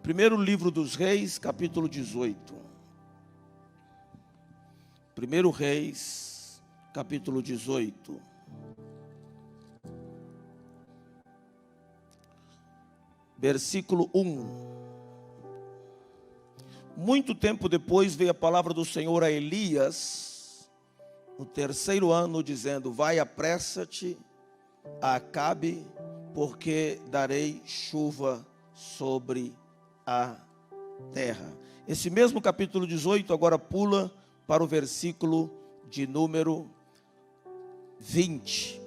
Primeiro livro dos Reis, capítulo 18. Primeiro Reis, capítulo 18. Versículo 1. Muito tempo depois veio a palavra do Senhor a Elias, no terceiro ano, dizendo: vai, apressa-te a Acabe, porque darei chuva sobre a terra. Esse mesmo capítulo 18 agora pula para o versículo de número 20.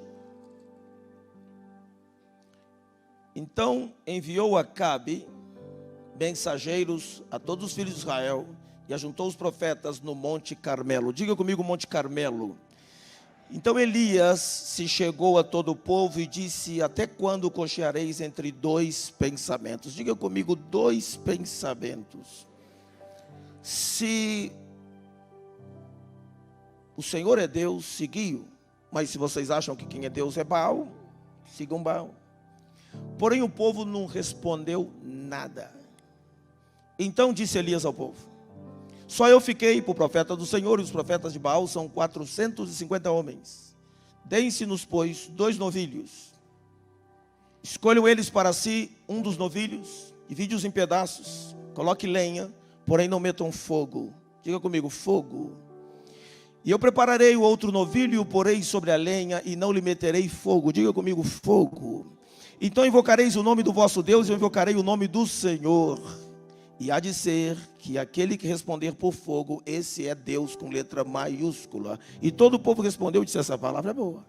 Então enviou Acabe mensageiros a todos os filhos de Israel e ajuntou os profetas no Monte Carmelo. Diga comigo, Monte Carmelo. Então Elias se chegou a todo o povo e disse: até quando cocheareis entre dois pensamentos? Diga comigo, dois pensamentos. Se o Senhor é Deus, segui-o. Mas se vocês acham que quem é Deus é Baal, sigam Baal. Porém o povo não respondeu nada. Então disse Elias ao povo: só eu fiquei por profeta do Senhor, e os profetas de Baal são 450 homens. Deem-se-nos, pois, 2 novilhos. Escolham eles para si um dos novilhos, divide-os em pedaços, coloque lenha, porém não metam fogo. Diga comigo, fogo. E eu prepararei o outro novilho e o porei sobre a lenha, e não lhe meterei fogo. Diga comigo, fogo. Então invocareis o nome do vosso Deus, e eu invocarei o nome do Senhor. E há de ser que aquele que responder por fogo, esse é Deus com letra maiúscula. E todo o povo respondeu e disse: essa palavra é boa.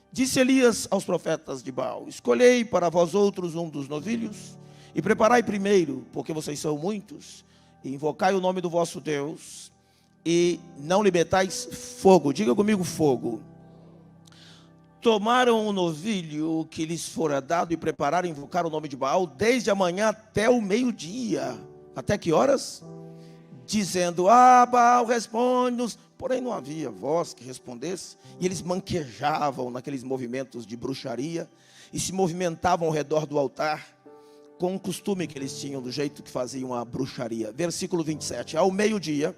Disse Elias aos profetas de Baal: escolhei para vós outros um dos novilhos, e preparai primeiro, porque vocês são muitos, e invocai o nome do vosso Deus, e não lhe metais fogo. Diga comigo, fogo. Tomaram o novilho que lhes fora dado e prepararam e invocaram o nome de Baal desde a manhã até o meio-dia. Até que horas? Dizendo: Baal, responde-nos. Porém não havia voz que respondesse, e eles manquejavam naqueles movimentos de bruxaria, e se movimentavam ao redor do altar, com o costume que eles tinham, do jeito que faziam a bruxaria. Versículo 27, ao meio-dia,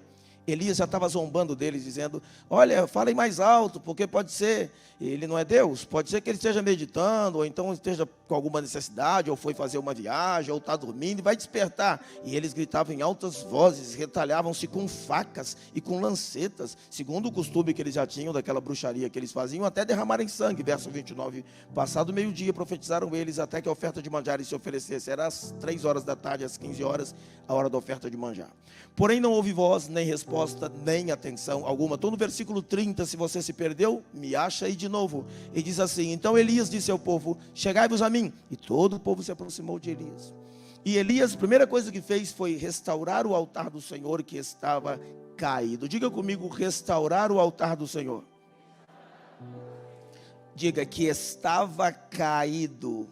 Elias já estava zombando deles, dizendo: olha, falem mais alto, porque pode ser, ele não é Deus, pode ser que ele esteja meditando, ou então esteja com alguma necessidade, ou foi fazer uma viagem, ou está dormindo e vai despertar. E eles gritavam em altas vozes, retalhavam-se com facas e com lancetas, segundo o costume que eles já tinham daquela bruxaria que eles faziam, até derramarem sangue. Verso 29, passado o meio-dia, profetizaram eles até que a oferta de manjares se oferecesse. Era às 3 horas da tarde, às 15 horas, a hora da oferta de manjar. Porém não houve voz, nem resposta, nem atenção alguma. Estou no versículo 30, se você se perdeu, me acha aí de novo. E diz assim: então Elias disse ao povo: chegai-vos a mim. E todo o povo se aproximou de Elias. E Elias, a primeira coisa que fez foi restaurar o altar do Senhor que estava caído. Diga comigo, restaurar o altar do Senhor. Diga que estava caído.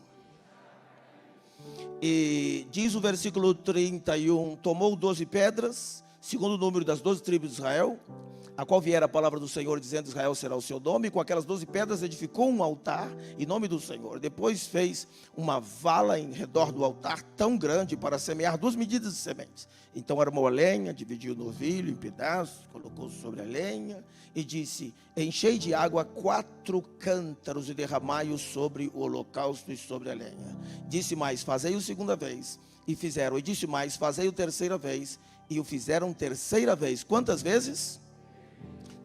E diz o versículo 31, tomou 12 pedras, segundo o número das 12 tribos de Israel, a qual viera a palavra do Senhor, dizendo: Israel será o seu nome. E com aquelas 12 pedras edificou um altar em nome do Senhor. Depois fez uma vala em redor do altar tão grande para semear 2 medidas de sementes. Então armou a lenha, dividiu o novilho em pedaços, colocou sobre a lenha e disse: enchei de água 4 cântaros e derramai-o sobre o holocausto e sobre a lenha. Disse mais: fazei-o segunda vez, e fizeram. E disse mais: fazei-o terceira vez, e o fizeram terceira vez. Quantas vezes?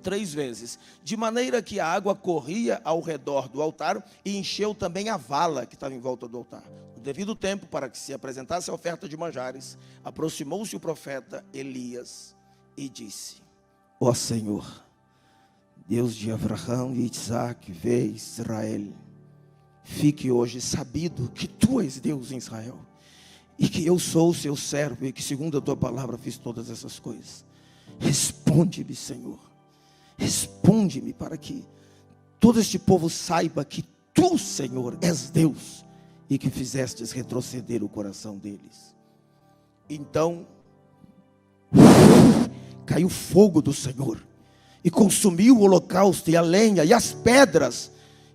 3 vezes, de maneira que a água corria ao redor do altar e encheu também a vala que estava em volta do altar. No devido tempo, para que se apresentasse a oferta de manjares, aproximou-se o profeta Elias e disse: ó Senhor, Deus de Abraão e Isaac, vê Israel, fique hoje sabido que tu és Deus em Israel, e que eu sou o seu servo, e que segundo a tua palavra fiz todas essas coisas. Responde-me, Senhor. Responde-me, para que todo este povo saiba que tu, Senhor, és Deus, e que fizestes retroceder o coração deles. Então caiu fogo do Senhor e consumiu o holocausto e a lenha e as pedras,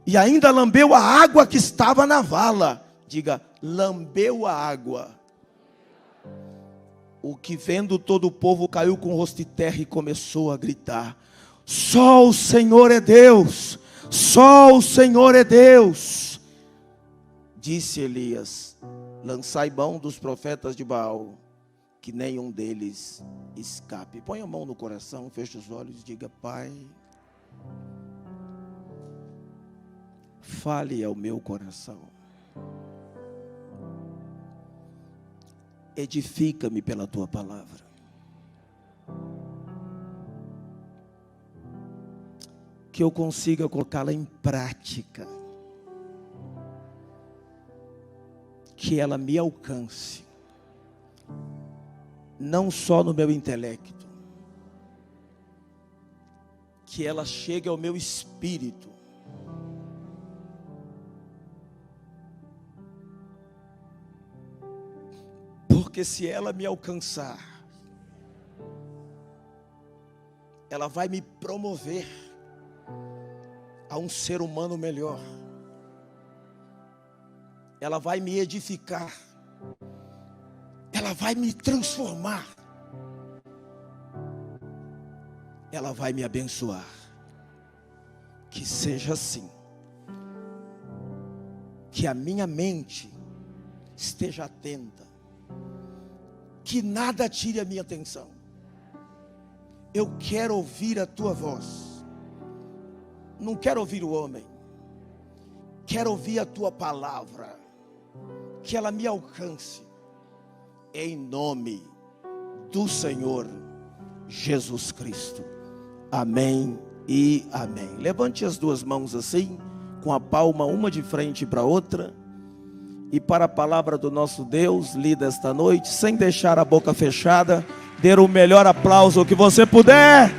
e ainda lambeu a água que estava na vala. Diga, lambeu a água. o que vendo todo o povo caiu com o rosto de terra e começou a gritar: só o Senhor é Deus, só o Senhor é Deus. Disse Elias: lançai mão dos profetas de Baal, que nenhum deles escape. Põe a mão no coração, feche os olhos e diga: Pai, fale ao meu coração, edifica-me pela tua palavra, que eu consiga colocá-la em prática, que ela me alcance, não só no meu intelecto, que ela chegue ao meu espírito, porque se ela me alcançar, ela vai me promover a um ser humano melhor, ela vai me edificar, ela vai me transformar, ela vai me abençoar. Que seja assim, que a minha mente esteja atenta, que nada tire a minha atenção. Eu quero ouvir a tua voz, não quero ouvir o homem, quero ouvir a tua palavra, que ela me alcance, em nome do Senhor Jesus Cristo. Amém e amém. Levante as duas mãos assim, com a palma uma de frente para a outra, e para a palavra do nosso Deus lida esta noite, sem deixar a boca fechada, dê o melhor aplauso que você puder,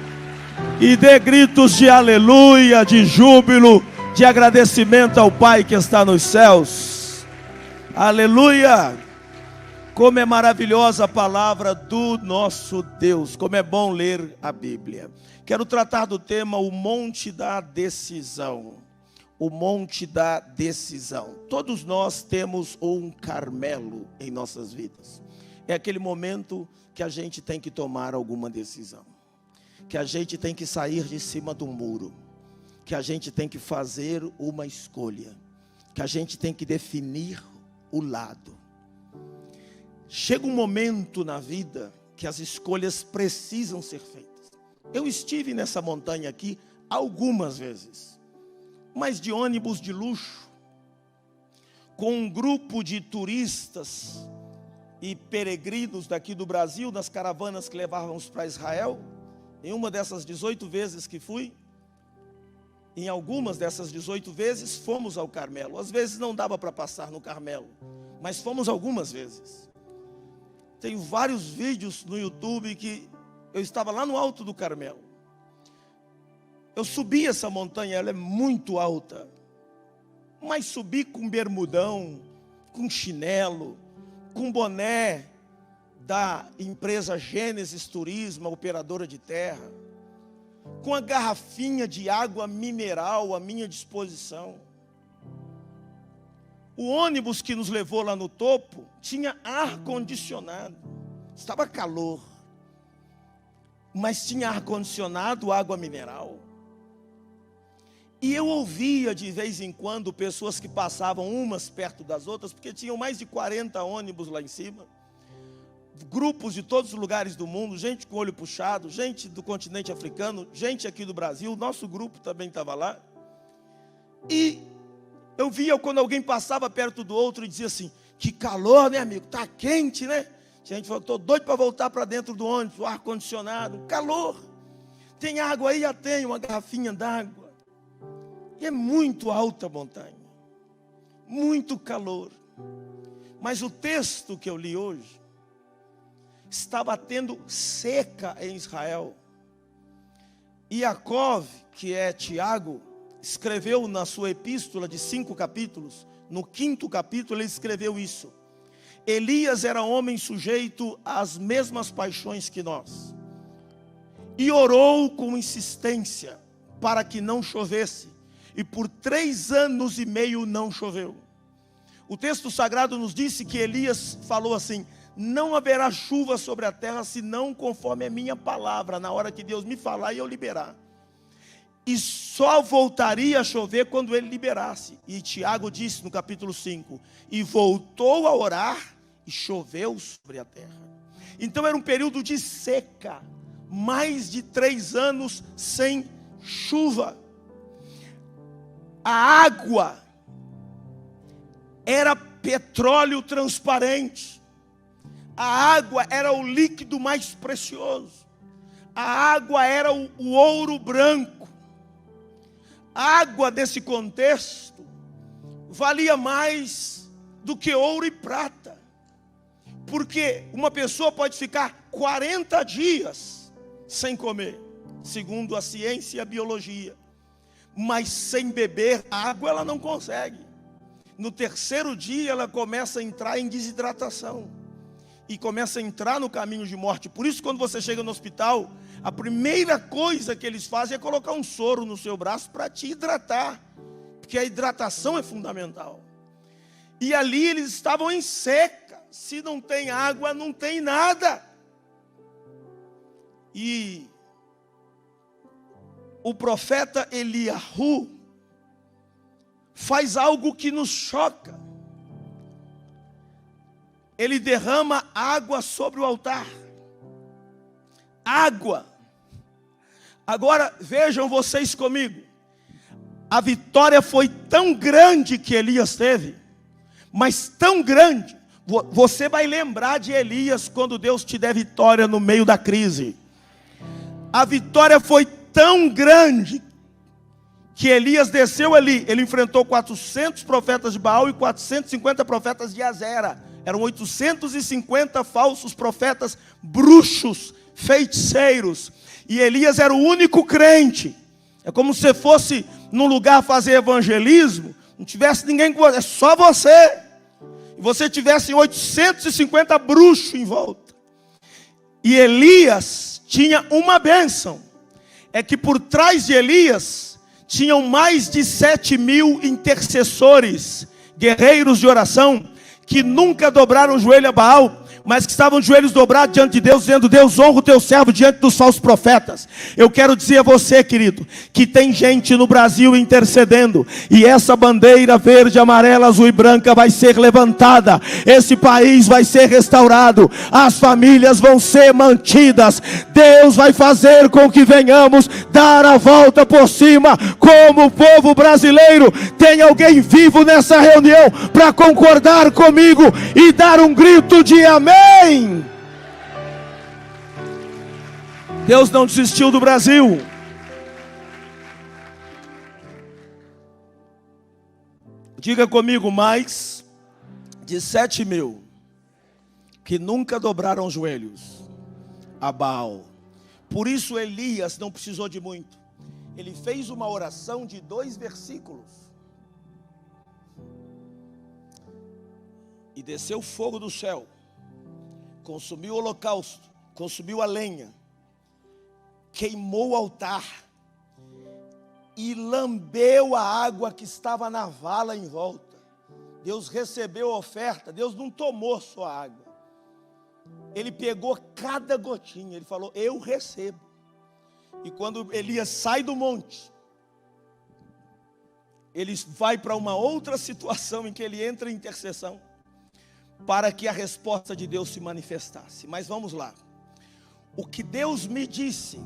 e dê gritos de aleluia, de júbilo, de agradecimento ao Pai que está nos céus. Aleluia! Como é maravilhosa a palavra do nosso Deus, como é bom ler a Bíblia. Quero tratar do tema o monte da decisão. O monte da decisão. Todos nós temos um Carmelo em nossas vidas. É aquele momento que a gente tem que tomar alguma decisão, que a gente tem que sair de cima do muro, que a gente tem que fazer uma escolha, que a gente tem que definir o lado. Chega um momento na vida que as escolhas precisam ser feitas. Eu estive nessa montanha aqui algumas vezes, mas de ônibus de luxo, com um grupo de turistas e peregrinos daqui do Brasil, nas caravanas que levávamos para Israel. Em uma dessas 18 vezes que fui, em algumas dessas 18 vezes fomos ao Carmelo. Às vezes não dava para passar no Carmelo, mas fomos algumas vezes. Tenho vários vídeos no YouTube que eu estava lá no alto do Carmelo. Eu subi essa montanha, ela é muito alta, mas subi com bermudão, com chinelo, com boné da empresa Gênesis Turismo, operadora de terra, com a garrafinha de água mineral à minha disposição. O ônibus que nos levou lá no topo tinha ar-condicionado, estava calor, mas tinha ar-condicionado, água mineral. E eu ouvia de vez em quando pessoas que passavam umas perto das outras, porque tinham mais de 40 ônibus lá em cima, grupos de todos os lugares do mundo, gente com olho puxado, gente do continente africano, gente aqui do Brasil, nosso grupo também estava lá. E eu via quando alguém passava perto do outro e dizia assim: que calor, né, amigo? Tá quente, né? A gente falou: tô doido para voltar para dentro do ônibus, o ar-condicionado, calor. Tem água aí? Já tem uma garrafinha d'água. E é muito alta a montanha, muito calor. Mas o texto que eu li hoje está batendo seca em Israel. E Jacó, que é Tiago, escreveu na sua epístola de 5 capítulos, no 5º capítulo ele escreveu isso: Elias era homem sujeito às mesmas paixões que nós, e orou com insistência para que não chovesse, e por 3 anos e meio não choveu. O texto sagrado nos disse que Elias falou assim: não haverá chuva sobre a terra, senão conforme a minha palavra, na hora que Deus me falar e eu liberar. E só voltaria a chover quando ele liberasse. E Tiago disse no capítulo 5, e voltou a orar, e choveu sobre a terra. Então era um período de seca, mais de 3 anos sem chuva. A água era petróleo transparente. A água era o líquido mais precioso. A água era o ouro branco. A água desse contexto valia mais do que ouro e prata. Porque uma pessoa pode ficar 40 dias sem comer, segundo a ciência e a biologia. Mas sem beber água ela não consegue. No 3º dia ela começa a entrar em desidratação. E começa a entrar no caminho de morte. Por isso, quando você chega no hospital, a primeira coisa que eles fazem é colocar um soro no seu braço para te hidratar. Porque a hidratação é fundamental. E ali eles estavam em seca. Se não tem água, não tem nada. E o profeta Eliahu faz algo que nos choca. Ele derrama água sobre o altar. Água. Agora vejam vocês comigo. A vitória foi tão grande que Elias teve. Mas tão grande. Você vai lembrar de Elias quando Deus te der vitória no meio da crise. A vitória foi tão grande que Elias desceu ali. Ele enfrentou 400 profetas de Baal e 450 profetas de Azera. Eram 850 falsos profetas, bruxos, feiticeiros. E Elias era o único crente. É como se fosse num lugar fazer evangelismo, não tivesse ninguém com você, é só você. E você tivesse 850 bruxos em volta. E Elias tinha uma bênção. É que por trás de Elias tinham mais de 7.000 intercessores, guerreiros de oração, que nunca dobraram o joelho a Baal, mas que estavam de joelhos dobrados diante de Deus, dizendo: Deus, honra o teu servo diante dos falsos profetas. Eu quero dizer a você, querido, que tem gente no Brasil intercedendo, e essa bandeira verde, amarela, azul e branca vai ser levantada, esse país vai ser restaurado, as famílias vão ser mantidas, Deus vai fazer com que venhamos dar a volta por cima, como o povo brasileiro. Tem alguém vivo nessa reunião para concordar comigo e dar um grito de amém? Deus não desistiu do Brasil. Diga comigo: mais de 7.000 que nunca dobraram os joelhos a Baal. Por isso Elias não precisou de muito. Ele fez uma oração de 2 versículos. E desceu fogo do céu, consumiu o holocausto, consumiu a lenha, queimou o altar e lambeu a água que estava na vala em volta. Deus recebeu a oferta. Deus não tomou só a água, Ele pegou cada gotinha. Ele falou: eu recebo. E quando Elias sai do monte, ele vai para uma outra situação em que ele entra em intercessão, para que a resposta de Deus se manifestasse. Mas vamos lá. O que Deus me disse,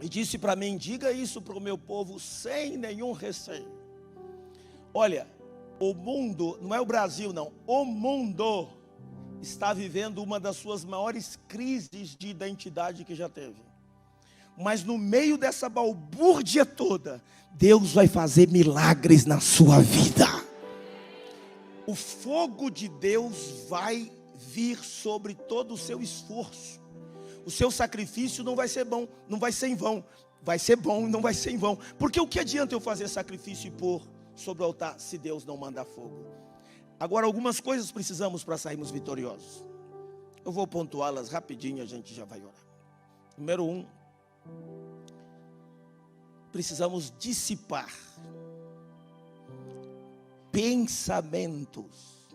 e disse para mim: diga isso para o meu povo sem nenhum receio. Olha, o mundo, não é o Brasil não, o mundo está vivendo uma das suas maiores crises de identidade que já teve. Mas no meio dessa balbúrdia toda, Deus vai fazer milagres na sua vida. O fogo de Deus vai vir sobre todo o seu esforço. O seu sacrifício não vai ser bom, não vai ser em vão. Vai ser bom e não vai ser em vão. Porque o que adianta eu fazer sacrifício e pôr sobre o altar se Deus não mandar fogo? Agora, algumas coisas precisamos para sairmos vitoriosos. Eu vou pontuá-las rapidinho, a gente já vai orar. Número 1, precisamos dissipar pensamentos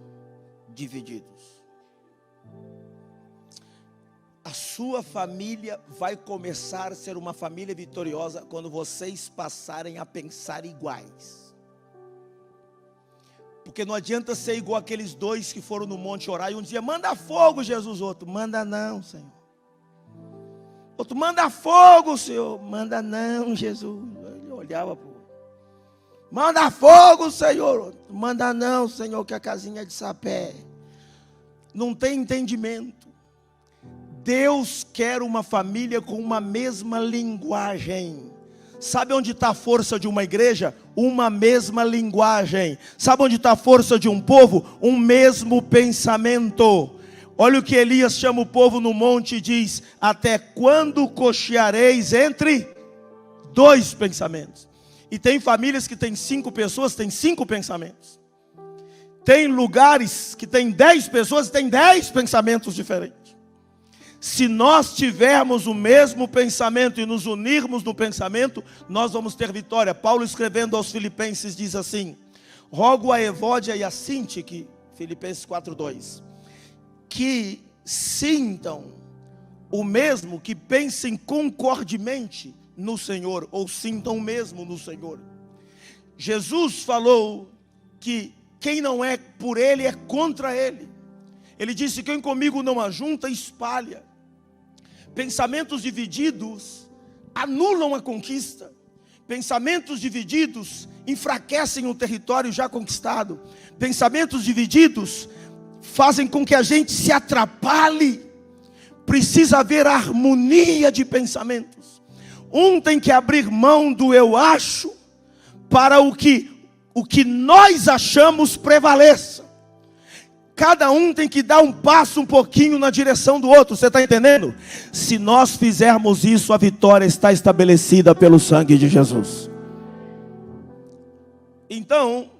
divididos. sua família vai começar a ser uma família vitoriosa quando vocês passarem a pensar iguais. Porque não adianta ser igual aqueles dois que foram no monte orar e um dizia: manda fogo, Jesus. Outro: manda não, Senhor. Outro: manda fogo, Senhor. Manda não, Jesus. Ele olhava para o outro: manda fogo, Senhor. Manda não, Senhor, que a casinha é de sapé. Não tem entendimento. Deus quer uma família com uma mesma linguagem. Sabe onde está a força de uma igreja? Uma mesma linguagem. Sabe onde está a força de um povo? Um mesmo pensamento. Olha o que Elias chama o povo no monte e diz: até quando cocheareis entre dois pensamentos? E tem famílias que tem 5 pessoas, tem 5 pensamentos. Tem lugares que tem 10 pessoas e tem 10 pensamentos diferentes. Se nós tivermos o mesmo pensamento e nos unirmos no pensamento, nós vamos ter vitória. Paulo, escrevendo aos Filipenses, diz assim: rogo a Evódia e a Sintique, Filipenses 4:2, que sintam o mesmo, que pensem concordemente no Senhor, ou sintam o mesmo no Senhor. Jesus falou que quem não é por Ele é contra Ele. Ele disse: quem comigo não ajunta, espalha. Pensamentos divididos anulam a conquista. Pensamentos divididos enfraquecem o território já conquistado. Pensamentos divididos fazem com que a gente se atrapalhe. Precisa haver harmonia de pensamentos. Um tem que abrir mão do eu acho para o que nós achamos prevaleça. Cada um tem que dar um passo um pouquinho na direção do outro. Você está entendendo? Se nós fizermos isso, a vitória está estabelecida pelo sangue de Jesus. Então,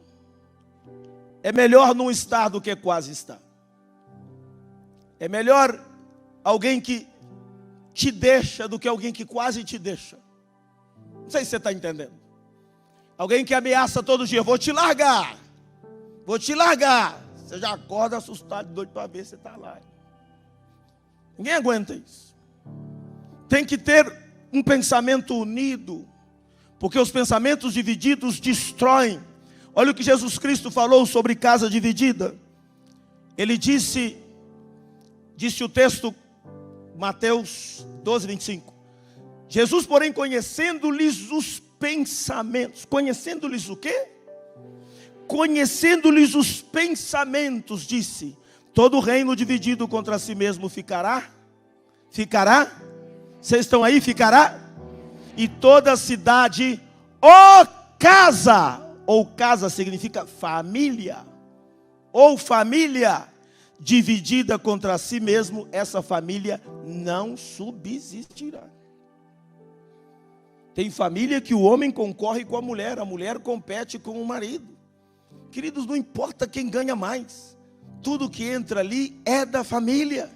é melhor não estar do que quase estar. É melhor alguém que te deixa do que alguém que quase te deixa. Não sei se você está entendendo. Alguém que ameaça todo dia: vou te largar, vou te largar. Você já acorda assustado, doido para ver se está lá. Ninguém aguenta isso. Tem que ter um pensamento unido, porque os pensamentos divididos destroem. Olha o que Jesus Cristo falou sobre casa dividida. Ele disse o texto, Mateus 12:25. Jesus, porém, conhecendo-lhes os pensamentos. Conhecendo-lhes o quê? Conhecendo-lhes os pensamentos, disse: todo reino dividido contra si mesmo ficará. Vocês estão aí? Ficará. E toda cidade ou casa significa família, ou família dividida contra si mesmo, essa família não subsistirá. Tem família que o homem concorre com a mulher compete com o marido. Queridos, não importa quem ganha mais, tudo que entra ali é da família.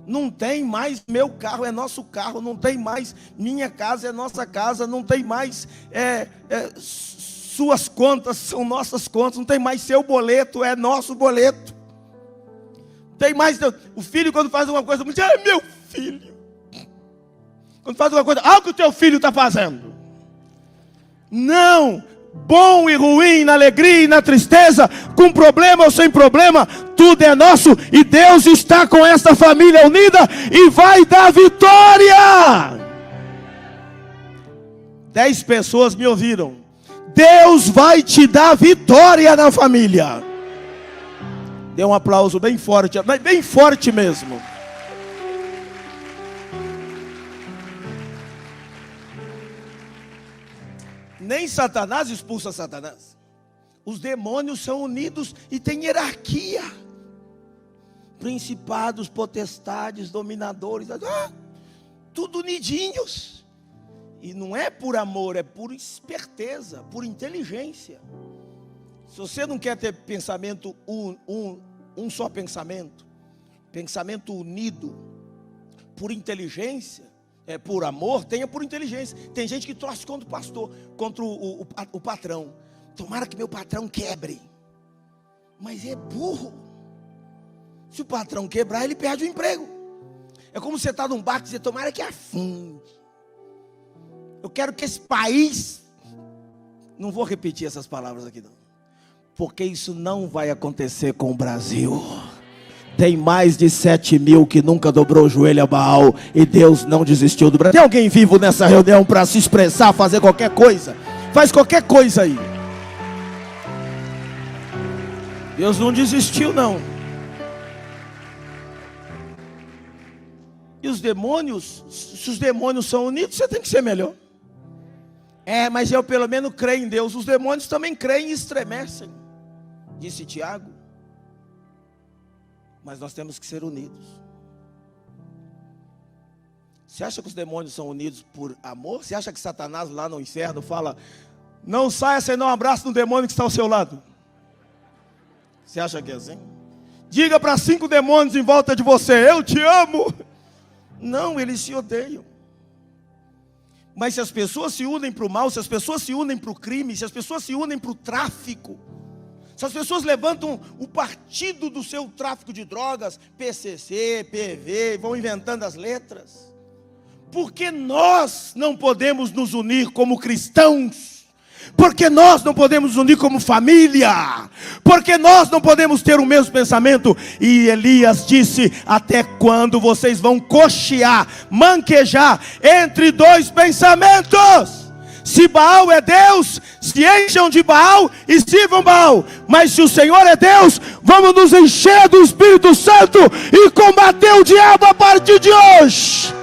Não tem mais meu carro é nosso carro, não tem mais minha casa é nossa casa, não tem mais suas contas são nossas contas, não tem mais seu boleto é nosso boleto. Tem mais o filho, quando faz uma coisa, é meu filho. Quando faz uma coisa, olha o que o teu filho está fazendo. Não. Bom e ruim, na alegria e na tristeza, com problema ou sem problema, tudo é nosso, e Deus está com esta família unida e vai dar vitória. 10 pessoas me ouviram. Deus vai te dar vitória na família. Dê um aplauso bem forte mesmo. Nem Satanás expulsa Satanás. Os demônios são unidos e tem hierarquia. Principados, potestades, dominadores, tudo unidinhos. E não é por amor, é por esperteza, por inteligência. Se você não quer ter pensamento um só pensamento unido, por inteligência, por amor, tenha por inteligência. Tem gente que torce contra o pastor, contra o patrão. Tomara que meu patrão quebre. Mas é burro. Se o patrão quebrar, ele perde o emprego. É como você estar num barco e dizer, tomara que afunde. Eu quero que esse país... Não vou repetir essas palavras aqui não. Porque isso não vai acontecer com o Brasil. Tem mais de 7 mil que nunca dobrou o joelho a Baal. E Deus não desistiu do Brasil. Tem alguém vivo nessa reunião para se expressar, fazer qualquer coisa? Faz qualquer coisa aí. Deus não desistiu não. E os demônios, se os demônios são unidos, você tem que ser melhor. Mas eu pelo menos creio em Deus. Os demônios também creem e estremecem, disse Tiago. Mas nós temos que ser unidos. Você acha que os demônios são unidos por amor? Você acha que Satanás lá no inferno fala, não saia sem dar um abraço no demônio que está ao seu lado? Você acha que é assim? Diga para 5 demônios em volta de você, eu te amo. Não, eles se odeiam. Mas se as pessoas se unem para o mal, se as pessoas se unem para o crime, se as pessoas se unem para o tráfico, se as pessoas levantam o partido do seu tráfico de drogas, PCC, PV, vão inventando as letras, por que nós não podemos nos unir como cristãos? Porque nós não podemos nos unir como família? Porque nós não podemos ter o mesmo pensamento? E Elias disse, até quando vocês vão cochear, manquejar entre 2 pensamentos? Se Baal é Deus, se encham de Baal e sirvam Baal. Mas se o Senhor é Deus, vamos nos encher do Espírito Santo e combater o diabo a partir de hoje.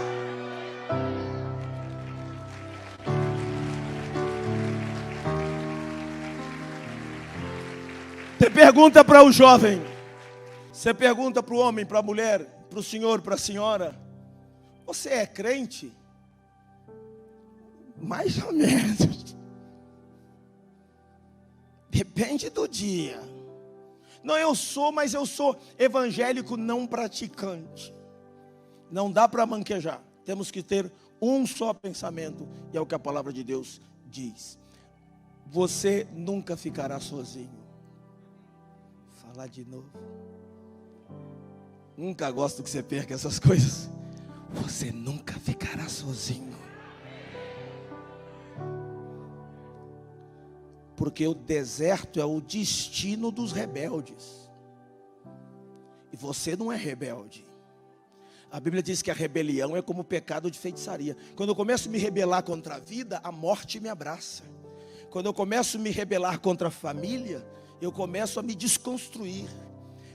Você pergunta para o jovem, você pergunta para o homem, para a mulher, para o senhor, para a senhora, você é crente? Mais ou menos. Depende do dia. Não, eu sou, mas eu sou evangélico não praticante. Não dá para manquejar. Temos que ter um só pensamento, e é o que a palavra de Deus diz. Você nunca ficará sozinho. Falar de novo. Nunca gosto que você perca essas coisas. Você nunca ficará sozinho. Porque o deserto é o destino dos rebeldes. E você não é rebelde. A Bíblia diz que a rebelião é como o pecado de feitiçaria. Quando eu começo a me rebelar contra a vida, a morte me abraça. Quando eu começo a me rebelar contra a família, eu começo a me desconstruir.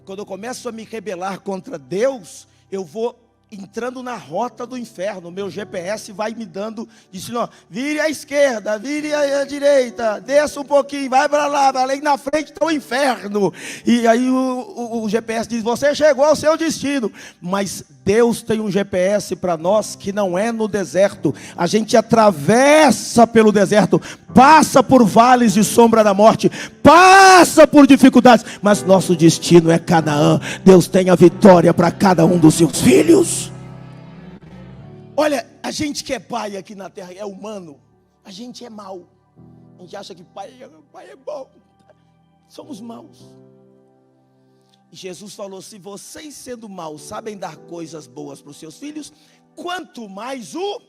Quando eu começo a me rebelar contra Deus, eu vou entrando na rota do inferno. O meu GPS vai me dando, dizendo, ó, vire à esquerda, vire à direita, desça um pouquinho, vai para lá, ali na frente está o inferno. E aí o GPS diz, você chegou ao seu destino. Mas Deus tem um GPS para nós que não é no deserto. A gente atravessa pelo deserto, passa por vales de sombra da morte, passa por dificuldades, mas nosso destino é Canaã. Deus tem a vitória para cada um dos seus filhos. Olha, a gente que é pai aqui na terra, é humano, a gente é mau. A gente acha que pai é bom. Somos maus. E Jesus falou, se vocês sendo maus sabem dar coisas boas para os seus filhos, quanto mais o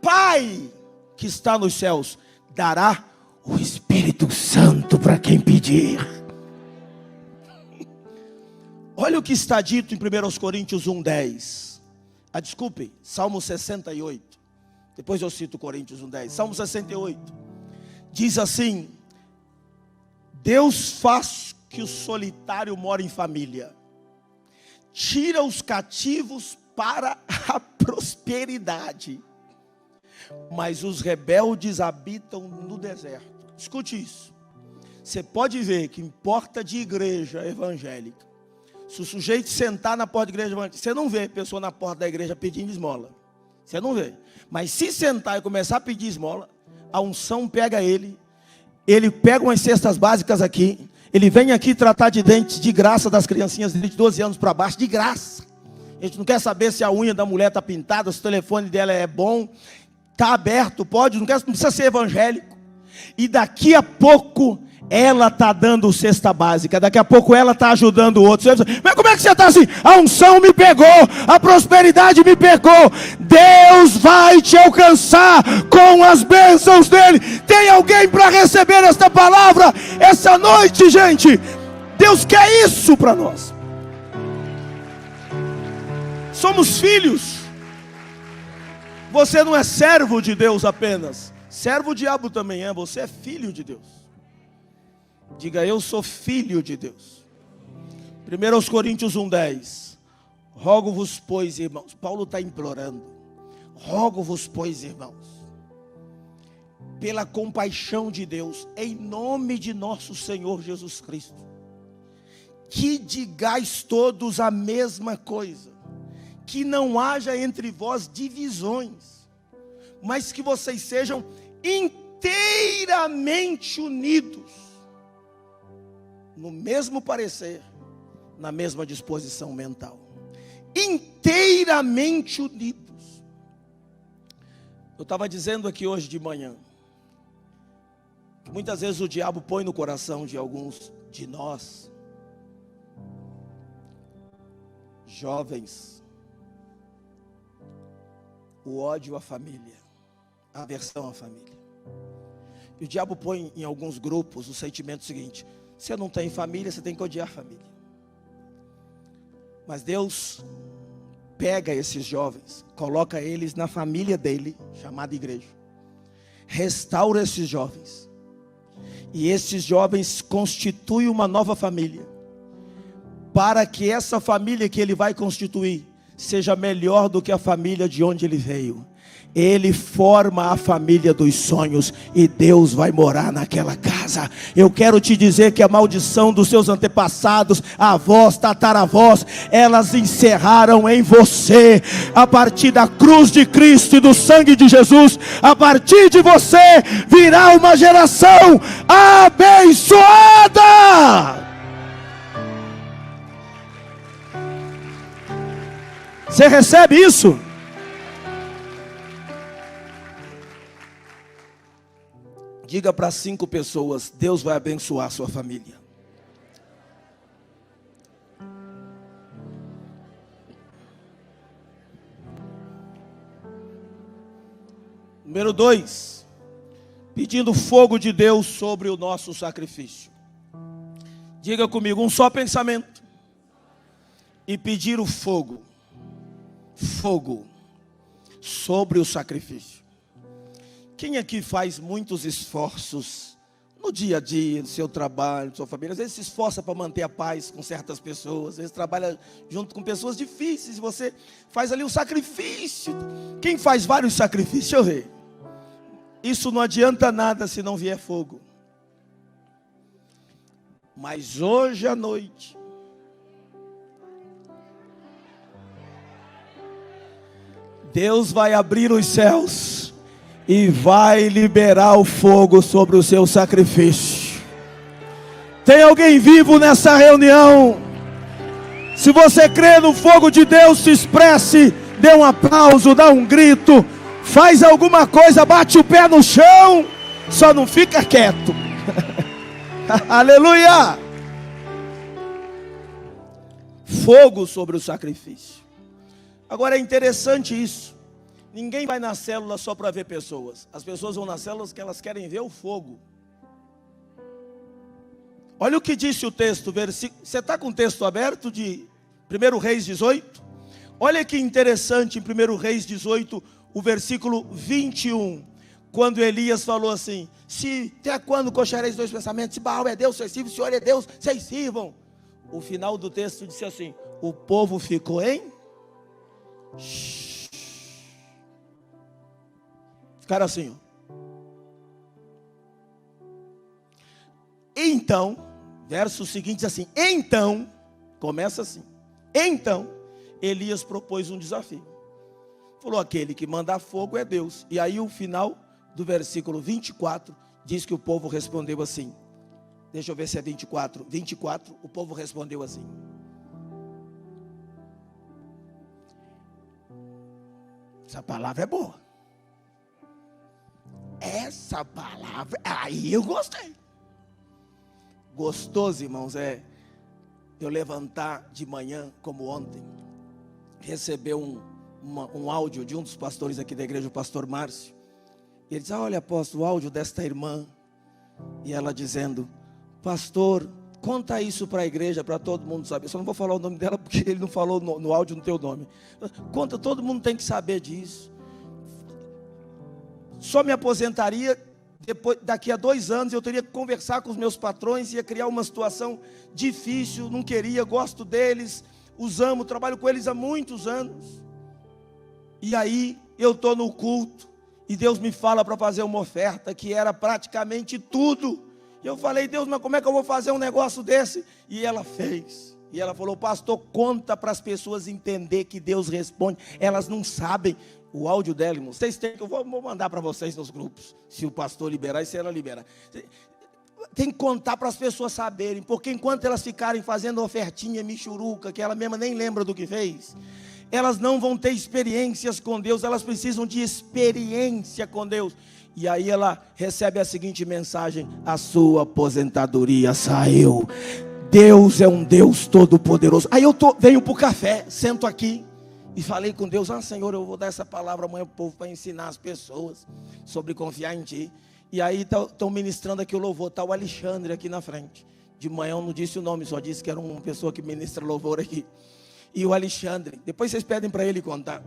Pai que está nos céus dará o Espírito Santo para quem pedir. Olha o que está dito em 1 Coríntios 1:10. Desculpe, Salmo 68. Depois eu cito Coríntios 1:10. Salmo 68. Diz assim: Deus faz que o solitário mora em família, tira os cativos para a prosperidade, mas os rebeldes habitam no deserto. Escute isso. Você pode ver que em porta de igreja evangélica, se o sujeito sentar na porta de igreja evangélica, você não vê pessoa na porta da igreja pedindo esmola. Você não vê. Mas se sentar e começar a pedir esmola, a unção pega ele pega umas cestas básicas aqui, ele vem aqui tratar de dentes de graça das criancinhas de 12 anos para baixo, de graça. A gente não quer saber se a unha da mulher está pintada, se o telefone dela é bom, está aberto, pode, não precisa ser evangélico. E daqui a pouco Ela está dando cesta básica, daqui a pouco ela está ajudando o outro. Mas como é que você está assim? A unção me pegou, a prosperidade me pegou. Deus vai te alcançar com as bênçãos dele. Tem alguém para receber esta palavra essa noite, gente? Deus quer isso para nós. Somos filhos. Você não é servo de Deus apenas. Servo o diabo também é. Você é filho de Deus. Diga, eu sou filho de Deus. 1 Coríntios 1:10. Rogo-vos, pois, irmãos. Paulo está implorando. Rogo-vos, pois, irmãos, pela compaixão de Deus, em nome de nosso Senhor Jesus Cristo, que digais todos a mesma coisa, que não haja entre vós divisões, mas que vocês sejam inteiramente unidos, no mesmo parecer, na mesma disposição mental. Inteiramente unidos. Eu estava dizendo aqui hoje de manhã, que muitas vezes o diabo põe no coração de alguns de nós, jovens, o ódio à família, a aversão à família. E o diabo põe em alguns grupos o sentimento seguinte: você não tem família, você tem que odiar a família. Mas Deus pega esses jovens, coloca eles na família dele, chamada igreja, restaura esses jovens, e esses jovens constituem uma nova família, para que essa família que ele vai constituir seja melhor do que a família de onde ele veio. Ele forma a família dos sonhos e Deus vai morar naquela casa. Eu quero te dizer que a maldição dos seus antepassados, avós, tataravós, elas encerraram em você. A partir da cruz de Cristo e do sangue de Jesus, a partir de você virá uma geração abençoada. Você recebe isso? Diga para 5 pessoas: Deus vai abençoar a sua família. Número 2, pedindo fogo de Deus sobre o nosso sacrifício. Diga comigo, um só pensamento e pedir o fogo sobre o sacrifício. Quem aqui faz muitos esforços no dia a dia, no seu trabalho, na sua família? Às vezes se esforça para manter a paz com certas pessoas, às vezes trabalha junto com pessoas difíceis, e você faz ali um sacrifício. Quem faz vários sacrifícios? Deixa eu ver. Isso não adianta nada se não vier fogo. Mas hoje à noite, Deus vai abrir os céus e vai liberar o fogo sobre o seu sacrifício. Tem alguém vivo nessa reunião? Se você crê no fogo de Deus, se expresse, dê um aplauso, dá um grito, faz alguma coisa, bate o pé no chão, só não fica quieto. Aleluia! Fogo sobre o sacrifício. Agora é interessante isso. Ninguém vai na célula só para ver pessoas. As pessoas vão nas células que elas querem ver o fogo. Olha o que disse o texto. Você está com o texto aberto de 1 Reis 18? Olha que interessante em 1 Reis 18, o versículo 21. Quando Elias falou assim: se até quando coxareis dois pensamentos? Se Baal é Deus, vocês sirvam. Se o Senhor é Deus, vocês sirvam. O final do texto disse assim: o povo ficou em... Ficaram assim, ó. Então, verso seguinte diz assim: então, começa assim. Então, Elias propôs um desafio. Falou: aquele que manda fogo é Deus. E aí o final do versículo 24 diz que o povo respondeu assim. Deixa eu ver se é 24. 24, o povo respondeu assim: essa palavra é boa. Essa palavra, aí eu gostei. gostoso, irmãos, é eu levantar de manhã, como ontem, receber um áudio de um dos pastores aqui da igreja, o pastor Márcio. E ele diz: olha, apóstolo, o áudio desta irmã. E ela dizendo: pastor, conta isso para a igreja, para todo mundo saber. Eu só não vou falar o nome dela, porque ele não falou no áudio no teu nome. Conta, todo mundo tem que saber disso. Só me aposentaria daqui a 2 anos. Eu teria que conversar com os meus patrões, ia criar uma situação difícil. Não queria, gosto deles, os amo, trabalho com eles há muitos anos. E aí eu estou no culto e Deus me fala para fazer uma oferta que era praticamente tudo. E eu falei: Deus, mas como é que eu vou fazer um negócio desse? E ela fez. E ela falou: pastor, conta para as pessoas entender que Deus responde. Elas não sabem. O áudio dela, irmão, vocês têm, eu vou mandar para vocês nos grupos, se o pastor liberar e se ela liberar. Tem que contar para as pessoas saberem, porque enquanto elas ficarem fazendo ofertinha michuruca, que ela mesma nem lembra do que fez, elas não vão ter experiências com Deus. Elas precisam de experiência com Deus. E aí ela recebe a seguinte mensagem: a sua aposentadoria saiu. Deus é um Deus todo poderoso. Aí eu venho para o café, sento aqui e falei com Deus: Senhor, eu vou dar essa palavra amanhã para o povo, para ensinar as pessoas sobre confiar em Ti. E aí estão ministrando aqui o louvor, está o Alexandre aqui na frente. De manhã eu não disse o nome, só disse que era uma pessoa que ministra louvor aqui. E o Alexandre, depois vocês pedem para ele contar.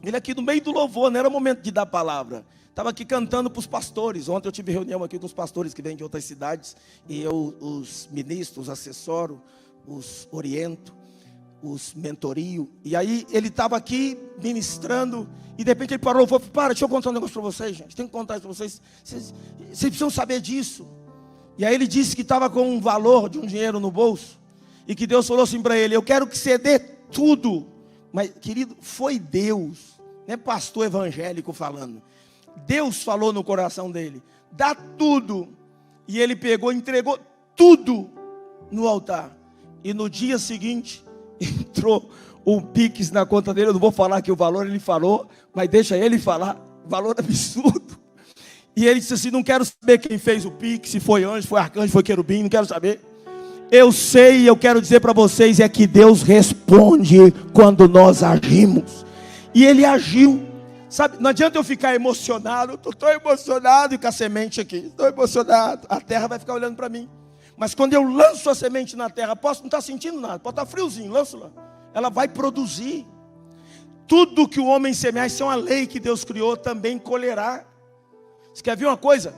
Ele aqui no meio do louvor, não era momento de dar palavra, estava aqui cantando para os pastores. Ontem eu tive reunião aqui com os pastores que vêm de outras cidades, e eu os ministro, os assessoro, os oriento, os mentorio. E aí ele estava aqui ministrando, e de repente ele parou e falou: para, deixa eu contar um negócio para vocês, gente. Tenho que contar isso para vocês. Vocês precisam saber disso. E aí ele disse que estava com um valor de um dinheiro no bolso, e que Deus falou assim para ele: eu quero que você dê tudo. Mas, querido, foi Deus, não é pastor evangélico falando. Deus falou no coração dele: dá tudo. E ele pegou, entregou tudo no altar. E no dia seguinte entrou um Pix na conta dele. Eu não vou falar aqui o valor, ele falou, mas deixa ele falar. Valor absurdo. E ele disse assim: não quero saber quem fez o Pix, se foi anjo, foi arcanjo, foi querubim, não quero saber. Eu sei, e eu quero dizer para vocês é que Deus responde quando nós agimos. E ele agiu. Sabe, não adianta eu ficar emocionado. Estou emocionado e com a semente aqui. Estou emocionado. A terra vai ficar olhando para mim. Mas quando eu lanço a semente na terra, posso não estar sentindo nada, pode estar friozinho, lanço lá. Ela vai produzir. Tudo que o homem semear, isso é uma lei que Deus criou, também colherá. Você quer ver uma coisa?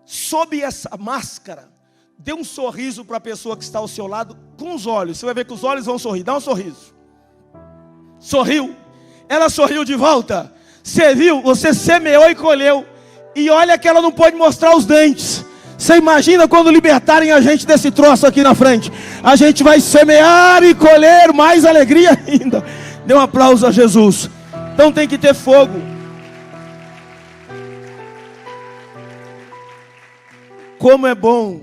Sob essa máscara, dê um sorriso para a pessoa que está ao seu lado com os olhos. Você vai ver que os olhos vão sorrir. Dá um sorriso. Sorriu. Ela sorriu de volta. Você viu? Você semeou e colheu. E olha que ela não pode mostrar os dentes. Você imagina quando libertarem a gente desse troço aqui na frente? A gente vai semear e colher mais alegria ainda. Dê um aplauso a Jesus. Então tem que ter fogo. Como é bom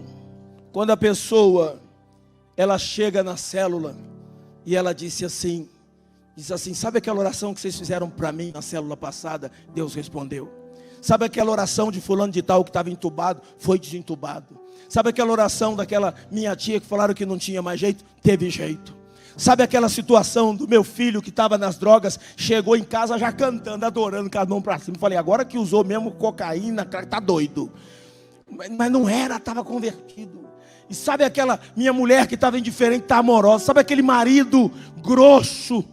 quando a pessoa, ela chega na célula e ela diz assim, sabe aquela oração que vocês fizeram para mim na célula passada? Deus respondeu. Sabe aquela oração de fulano de tal que estava entubado? Foi desentubado. Sabe aquela oração daquela minha tia que falaram que não tinha mais jeito? Teve jeito. Sabe aquela situação do meu filho que estava nas drogas, chegou em casa já cantando, adorando, com as mãos para cima. Falei: agora que usou mesmo cocaína, está doido. Mas não era, estava convertido. E sabe aquela minha mulher que estava indiferente, está amorosa. Sabe aquele marido grosso,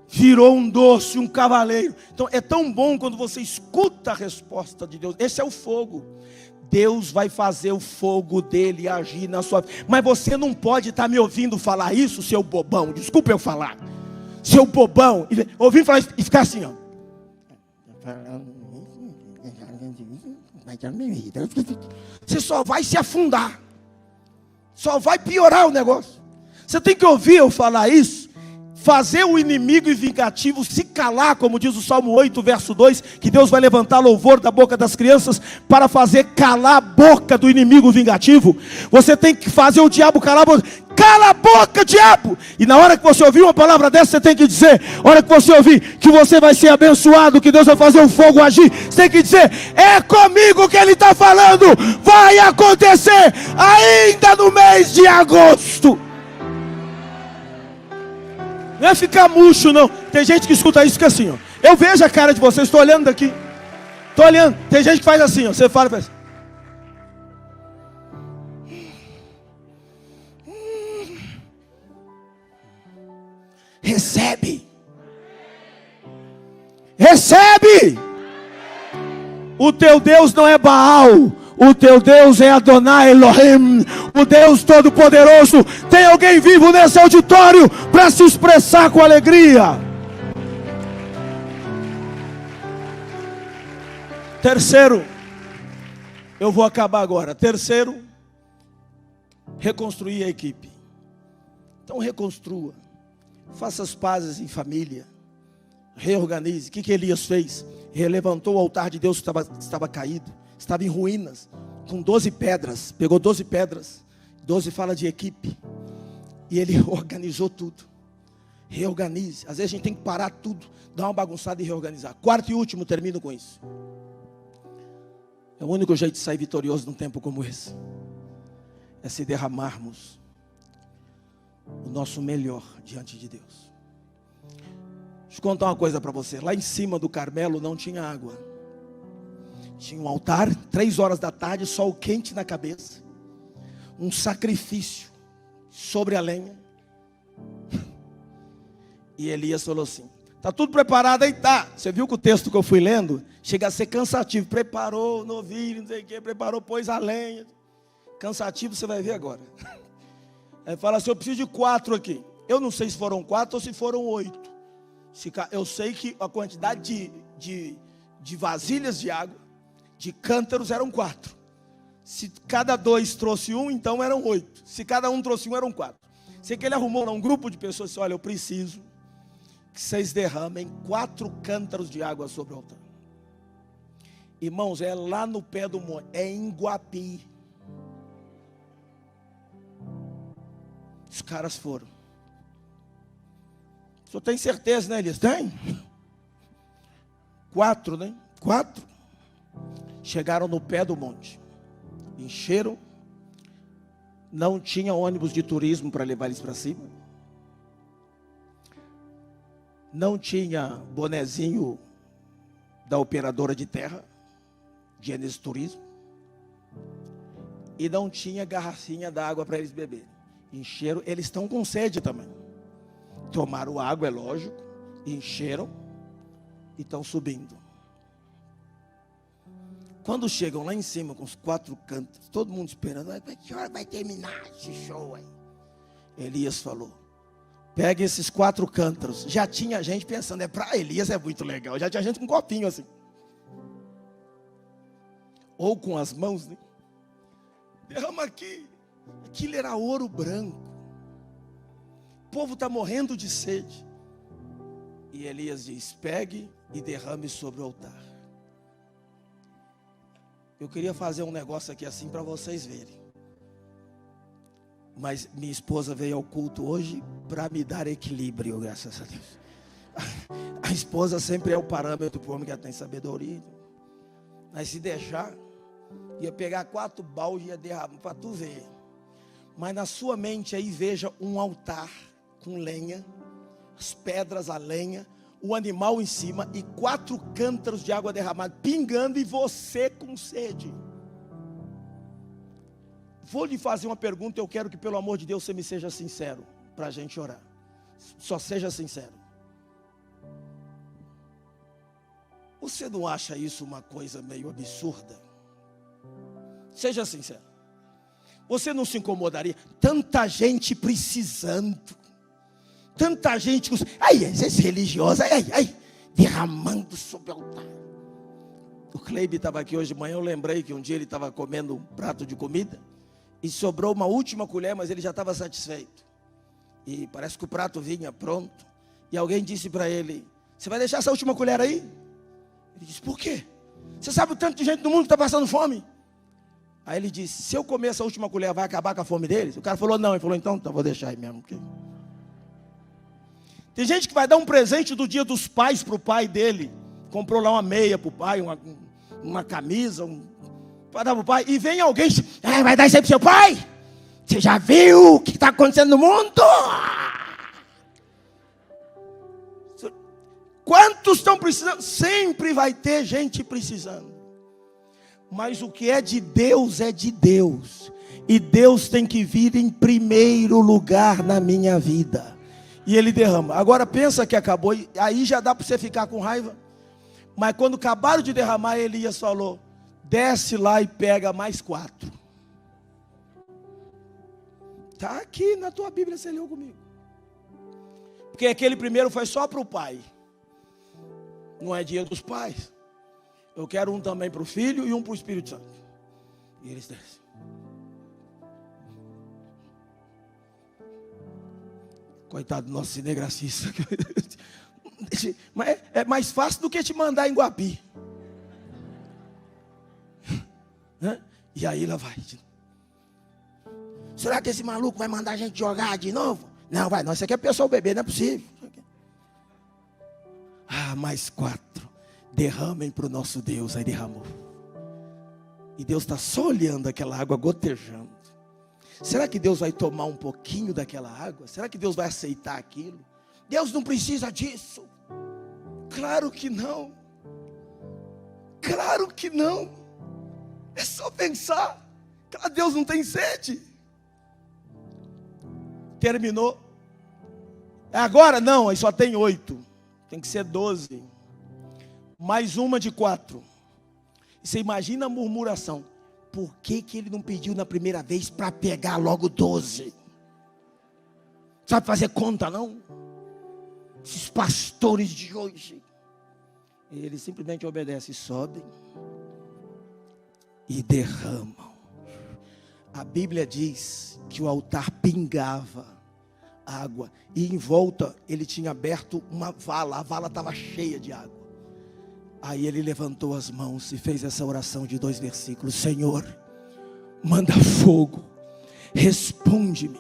virou um doce, um cavaleiro. Então é tão bom quando você escuta a resposta de Deus. Esse é o fogo. Deus vai fazer o fogo dele agir na sua vida. Mas você não pode estar me ouvindo falar isso, seu bobão. Desculpa eu falar. Seu bobão. Ouvir falar isso e ficar assim, ó. Você só vai se afundar. Só vai piorar o negócio. Você tem que ouvir eu falar isso fazer o inimigo e vingativo se calar, como diz o Salmo 8, verso 2, que Deus vai levantar louvor da boca das crianças para fazer calar a boca do inimigo vingativo. Você tem que fazer o diabo calar a boca. Cala a boca, diabo! E na hora que você ouvir uma palavra dessa, você tem que dizer, na hora que você ouvir que você vai ser abençoado, que Deus vai fazer o fogo agir, você tem que dizer, é comigo que Ele está falando, vai acontecer ainda no mês de agosto. Não é ficar murcho, não. Tem gente que escuta isso que é assim, ó. Eu vejo a cara de vocês, estou olhando daqui. Estou olhando. Tem gente que faz assim, ó. Você fala, faz. Recebe. Recebe. O teu Deus não é Baal. O teu Deus é Adonai Elohim, o Deus Todo-Poderoso. Tem alguém vivo nesse auditório para se expressar com alegria? Terceiro, eu vou acabar agora. Terceiro, reconstruir a equipe. Então reconstrua, faça as pazes em família, reorganize. O que Elias fez? Relevantou o altar de Deus que estava caído, estava em ruínas, com 12 pedras, pegou 12 pedras, 12 fala de equipe, e ele organizou tudo. Reorganize. Às vezes a gente tem que parar tudo, dar uma bagunçada e reorganizar. Quarto e último, termino com isso. É o único jeito de sair vitorioso num tempo como esse, é se derramarmos o nosso melhor diante de Deus. Deixa eu contar uma coisa para você. Lá em cima do Carmelo não tinha água. Tinha um altar, 3 horas da tarde, sol quente na cabeça, um sacrifício sobre a lenha. E Elias falou assim, está tudo preparado aí? Tá. Você viu que o texto que eu fui lendo chega a ser cansativo. Preparou o novilho, não sei o que, preparou, pôs a lenha. Cansativo, você vai ver agora. Aí fala assim, eu preciso de 4 aqui. Eu não sei se foram 4 ou se foram 8. Eu sei que a quantidade de vasilhas de água, de cântaros, eram 4. Se cada 2 trouxe 1, então eram 8. Se cada um trouxe 1, eram 4. Sei que ele arrumou um grupo de pessoas e disse, olha, eu preciso que vocês derramem 4 cântaros de água sobre o altar. Irmãos, é lá no pé do monte, é em Guapi. Os caras foram. O senhor tem certeza, né, Elias? Tem? 4, né? 4. Chegaram no pé do monte. Encheram. Não tinha ônibus de turismo para levar eles para cima. Não tinha bonezinho da operadora de terra, Gênesis Turismo. E não tinha garrafinha d'água para eles beberem. Encheram, eles estão com sede também. Tomaram água, é lógico, encheram e estão subindo. Quando chegam lá em cima com os 4 cantos, todo mundo esperando, que hora vai terminar esse show aí? Elias falou, pega esses 4 cântaros. Já tinha gente pensando, para Elias é muito legal. Já tinha gente com um copinho assim. Ou com as mãos, né? Derrama aqui. Aquilo era ouro branco. O povo está morrendo de sede. E Elias diz, pegue e derrame sobre o altar. Eu queria fazer um negócio aqui assim para vocês verem. Mas minha esposa veio ao culto hoje para me dar equilíbrio, graças a Deus. A esposa sempre é o parâmetro para o homem que tem sabedoria. Mas se deixar, ia pegar 4 baldes e ia derramar para tu ver. Mas na sua mente aí veja um altar com lenha, as pedras, a lenha, o animal em cima e 4 cântaros de água derramada, pingando, e você com sede. Vou lhe fazer uma pergunta, eu quero que pelo amor de Deus você me seja sincero, para a gente orar. Só seja sincero. Você não acha isso uma coisa meio absurda? Seja sincero. Você não se incomodaria? Tanta gente precisando. Tanta gente, esses religiosos, derramando sobre o altar. O Cleibe estava aqui hoje de manhã, eu lembrei que um dia ele estava comendo um prato de comida e sobrou uma última colher, mas ele já estava satisfeito. E parece que o prato vinha pronto. E alguém disse para ele: você vai deixar essa última colher aí? Ele disse: por quê? Você sabe o tanto de gente no mundo que está passando fome? Aí ele disse: se eu comer essa última colher, vai acabar com a fome deles? O cara falou: não. Ele falou: então vou deixar aí mesmo. Tem gente que vai dar um presente do dia dos pais para o pai dele. Comprou lá uma meia para o pai, uma camisa, para dar para o pai. E vem alguém: vai dar isso aí para o seu pai? Você já viu o que está acontecendo no mundo? Quantos estão precisando? Sempre vai ter gente precisando. Mas o que é de Deus é de Deus. E Deus tem que vir em primeiro lugar na minha vida. E Ele derrama. Agora pensa que acabou. Aí já dá para você ficar com raiva. Mas quando acabaram de derramar, Elias falou: desce lá e pega mais 4. Está aqui na tua Bíblia, você leu comigo. Porque aquele primeiro foi só para o pai. Não é dia dos pais. Eu quero um também para o Filho e um para o Espírito Santo. E eles descem. Coitado do nosso cinegrafista. Mas é mais fácil do que te mandar em Guapi. E aí lá vai. Será que esse maluco vai mandar a gente jogar de novo? Não, vai não. Isso aqui é pessoal bebê, não é possível. Mais 4. Derramem para o nosso Deus. Aí derramou. E Deus está só olhando aquela água gotejando. Será que Deus vai tomar um pouquinho daquela água? Será que Deus vai aceitar aquilo? Deus não precisa disso. Claro que não. Claro que não. É só pensar. Deus não tem sede. Terminou. Agora não, aí só tem 8. Tem que ser 12. Mais uma de 4. Você imagina a murmuração. Por que ele não pediu na primeira vez para pegar logo 12? Sabe fazer conta, não? Esses pastores de hoje. Eles simplesmente obedecem, sobem e derramam. A Bíblia diz que o altar pingava água. E em volta ele tinha aberto uma vala. A vala estava cheia de água. Aí ele levantou as mãos e fez essa oração de 2 versículos. Senhor, manda fogo, responde-me,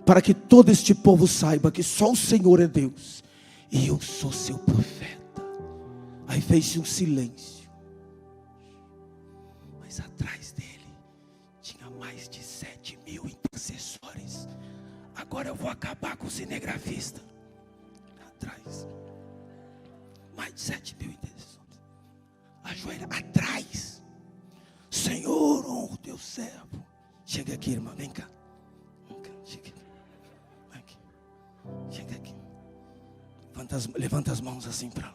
para que todo este povo saiba que só o Senhor é Deus e eu sou seu profeta. Aí fez-se um silêncio. Mas atrás dele tinha mais de 7.000 intercessores. Agora eu vou acabar com o cinegrafista. Atrás, mais de 7.000 intercessores. Ajoelha atrás. Senhor, oh teu servo. Chega aqui, irmã, vem cá. Chega aqui. Chega aqui. Levanta as mãos assim para lá.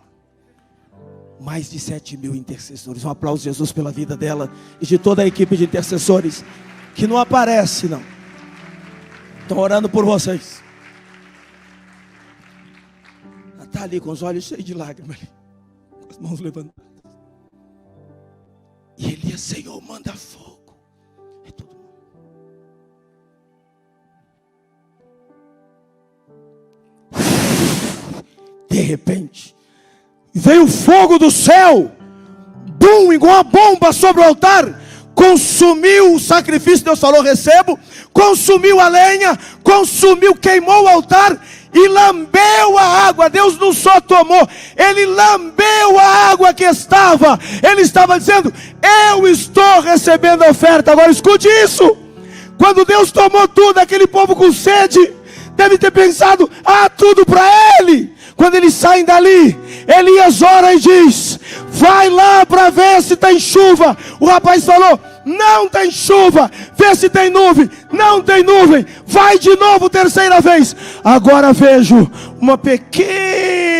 Mais de 7.000 intercessores. Um aplauso, Jesus, pela vida dela e de toda a equipe de intercessores que não aparece, não. Estão orando por vocês. Ela está ali com os olhos cheios de lágrimas, com as mãos levantadas. E Elias: Senhor, manda fogo. É todo mundo. De repente, veio fogo do céu, bum, igual uma bomba sobre o altar. Consumiu o sacrifício, Deus falou: recebo. Consumiu a lenha, consumiu, queimou o altar e lambeu a água. Deus não só tomou, Ele lambeu a água que estava. Ele estava dizendo: eu estou recebendo a oferta. Agora escute isso. Quando Deus tomou tudo, aquele povo com sede deve ter pensado: tudo para Ele. Quando eles saem dali, Elias ora e diz: vai lá para ver se tem chuva. O rapaz falou: não tem chuva. Vê se tem nuvem. Não tem nuvem. Vai de novo, terceira vez. Agora vejo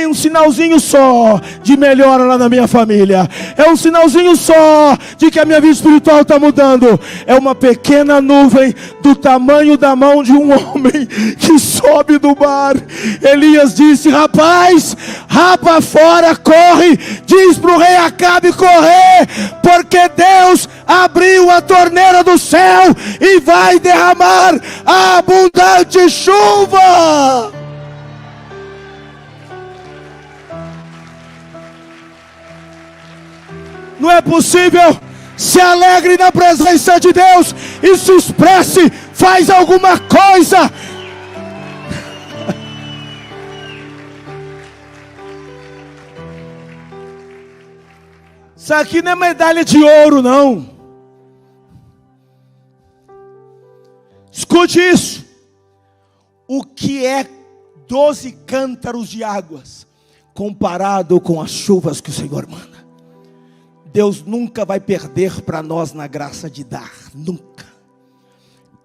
um sinalzinho só de melhora lá na minha família. É um sinalzinho só de que a minha vida espiritual está mudando. É uma pequena nuvem do tamanho da mão de um homem que sobe do mar. Elias disse: rapaz, rapa fora, corre. Diz para o rei Acabe correr, porque Deus abriu a torneira do céu e vai derramar a abundante chuva. Não é possível. Se alegre na presença de Deus e se expresse, faz alguma coisa. Isso aqui não é medalha de ouro, não. Escute isso. O que é 12 cântaros de águas comparado com as chuvas que o Senhor manda? Deus nunca vai perder para nós na graça de dar, nunca.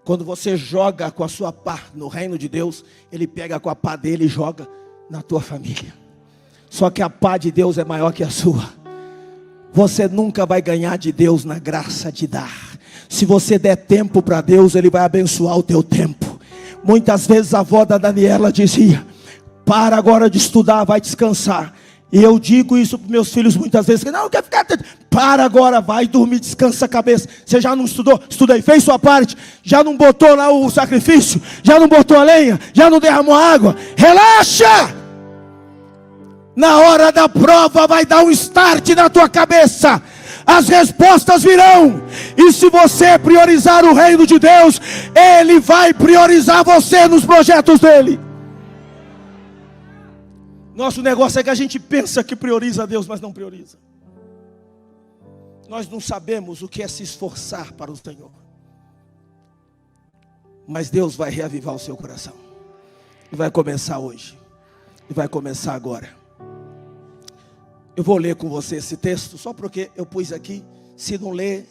Quando você joga com a sua pá no reino de Deus, Ele pega com a pá dele e joga na tua família. Só que a pá de Deus é maior que a sua. Você nunca vai ganhar de Deus na graça de dar. Se você der tempo para Deus, Ele vai abençoar o teu tempo. Muitas vezes a avó da Daniela dizia: para agora de estudar, vai descansar. E eu digo isso para meus filhos muitas vezes: não, eu quero ficar atento. Para agora, vai dormir, descansa a cabeça. Você já não estudou? Estudei, fez sua parte. Já não botou lá o sacrifício? Já não botou a lenha? Já não derramou água? Relaxa! Na hora da prova vai dar um start na tua cabeça. As respostas virão. E se você priorizar o reino de Deus, Ele vai priorizar você nos projetos dEle. Nosso negócio é que a gente pensa que prioriza a Deus, mas não prioriza. Nós não sabemos o que é se esforçar para o Senhor. Mas Deus vai reavivar o seu coração. E vai começar hoje. E vai começar agora. Eu vou ler com você esse texto, só porque eu pus aqui. Se não ler,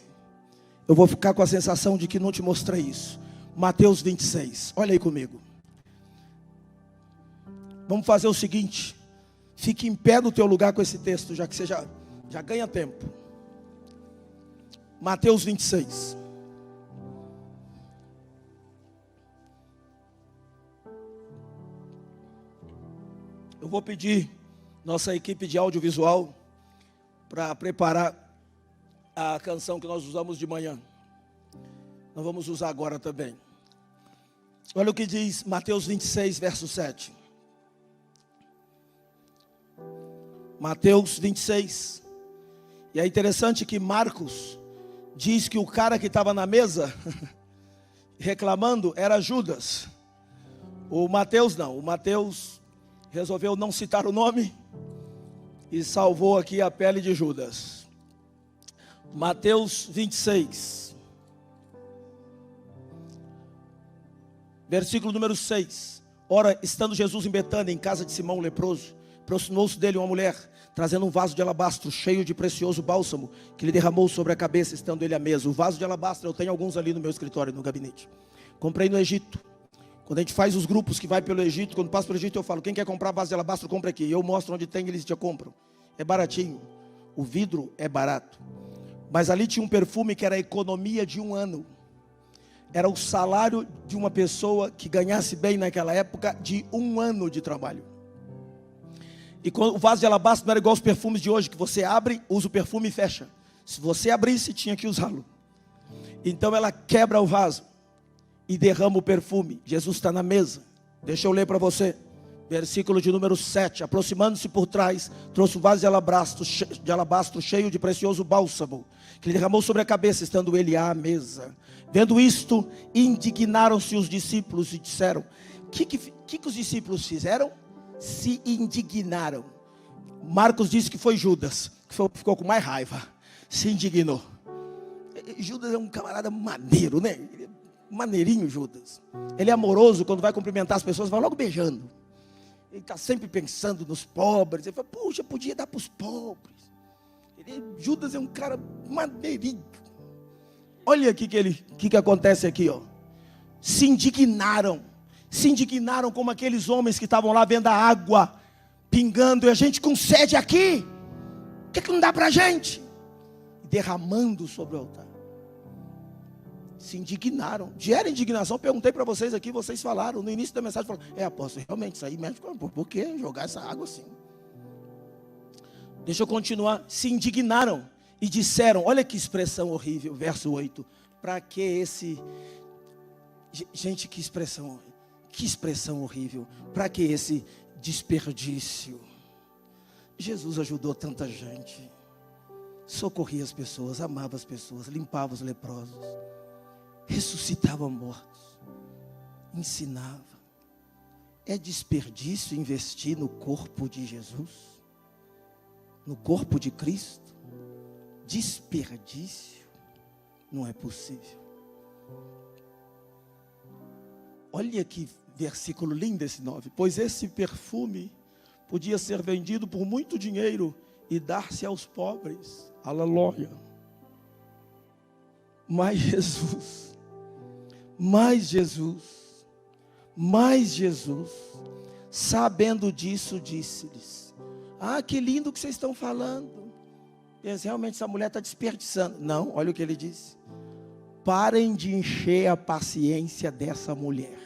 eu vou ficar com a sensação de que não te mostrei isso. Mateus 26, olha aí comigo. Vamos fazer o seguinte: fique em pé no teu lugar com esse texto, já que você já ganha tempo. Mateus 26. Eu vou pedir nossa equipe de audiovisual para preparar a canção que nós usamos de manhã. Nós vamos usar agora também. Olha o que diz Mateus 26, verso 7. Mateus 26. E é interessante que Marcos diz que o cara que estava na mesa reclamando era Judas. O Mateus não. O Mateus resolveu não citar o nome e salvou aqui a pele de Judas. Mateus 26, versículo número 6. Ora, estando Jesus em Betânia, em casa de Simão o leproso, aproximou-se dele uma mulher, trazendo um vaso de alabastro, cheio de precioso bálsamo, que lhe derramou sobre a cabeça, estando ele à mesa. O vaso de alabastro, eu tenho alguns ali no meu escritório, no gabinete. Comprei no Egito. Quando a gente faz os grupos que vai pelo Egito, quando passa pelo Egito eu falo: quem quer comprar vaso de alabastro, compra aqui. Eu mostro onde tem, eles já compram. É baratinho. O vidro é barato. Mas ali tinha um perfume que era a economia de um ano. Era o salário de uma pessoa que ganhasse bem naquela época de um ano de trabalho. E quando, o vaso de alabastro não era igual aos perfumes de hoje, que você abre, usa o perfume e fecha. Se você abrisse, tinha que usá-lo. Então ela quebra o vaso e derrama o perfume. Jesus está na mesa. Deixa eu ler para você. Versículo de número 7. Aproximando-se por trás, trouxe um vaso de alabastro cheio de precioso bálsamo, que lhe derramou sobre a cabeça, estando ele à mesa. Vendo isto, indignaram-se os discípulos e disseram: o que os discípulos fizeram? Se indignaram. Marcos disse que foi Judas, que ficou com mais raiva. Se indignou. Judas é um camarada maneiro, né? Maneirinho, Judas. Ele é amoroso, quando vai cumprimentar as pessoas, vai logo beijando. Ele está sempre pensando nos pobres. Ele fala: puxa, podia dar para os pobres. Judas é um cara maneirinho. Olha aqui que acontece aqui, ó. Se indignaram como aqueles homens que estavam lá vendo a água pingando, e a gente com sede aqui. O que não dá para a gente? Derramando sobre o altar. Se indignaram. Gera indignação. Perguntei para vocês aqui, vocês falaram no início da mensagem, falaram: apóstolo, realmente isso aí mexe com... Por que jogar essa água assim? Deixa eu continuar. Se indignaram e disseram, olha que expressão horrível, verso 8. Para que esse... Gente, que expressão horrível. Para que esse desperdício? Jesus ajudou tanta gente. socorria as pessoas, amava as pessoas, limpava os leprosos, ressuscitava mortos, ensinava. É desperdício investir no corpo de Jesus? No corpo de Cristo? Desperdício? Não é possível. Olha que versículo lindo esse 9. Pois esse perfume podia ser vendido por muito dinheiro e dar-se aos pobres. Aleluia. Mas Jesus, sabendo disso, disse-lhes: ah, que lindo que vocês estão falando. Realmente essa mulher está desperdiçando. Não, olha o que ele disse: parem de encher a paciência dessa mulher.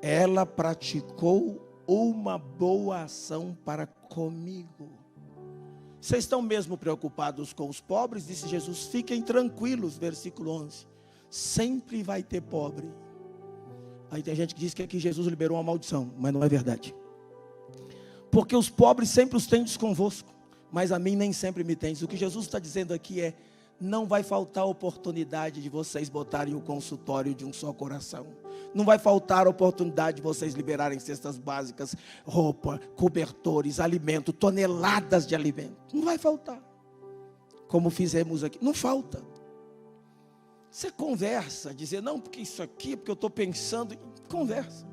Ela praticou uma boa ação para comigo. Vocês estão mesmo preocupados com os pobres? Disse Jesus: fiquem tranquilos, versículo 11. Sempre vai ter pobre. Aí tem gente que diz que aqui Jesus liberou uma maldição, mas não é verdade. Porque os pobres sempre os tendes convosco, mas a mim nem sempre me tendes. O que Jesus está dizendo aqui é: não vai faltar oportunidade de vocês botarem o consultório de um só coração. Não vai faltar oportunidade de vocês liberarem cestas básicas, roupa, cobertores, alimento, toneladas de alimento. Não vai faltar. Como fizemos aqui. Não falta. Você conversa, dizer, não, porque isso aqui, porque eu estou pensando. Conversa.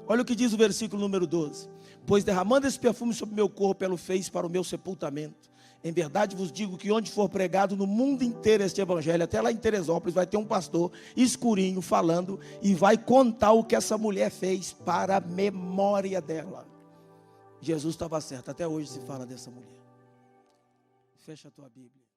Olha o que diz o versículo número 12. Pois derramando esse perfume sobre meu corpo, ela o fez para o meu sepultamento. Em verdade vos digo que onde for pregado no mundo inteiro este evangelho, até lá em Teresópolis, vai ter um pastor escurinho falando e vai contar o que essa mulher fez para a memória dela. Jesus estava certo, até hoje se fala dessa mulher. Fecha a tua Bíblia.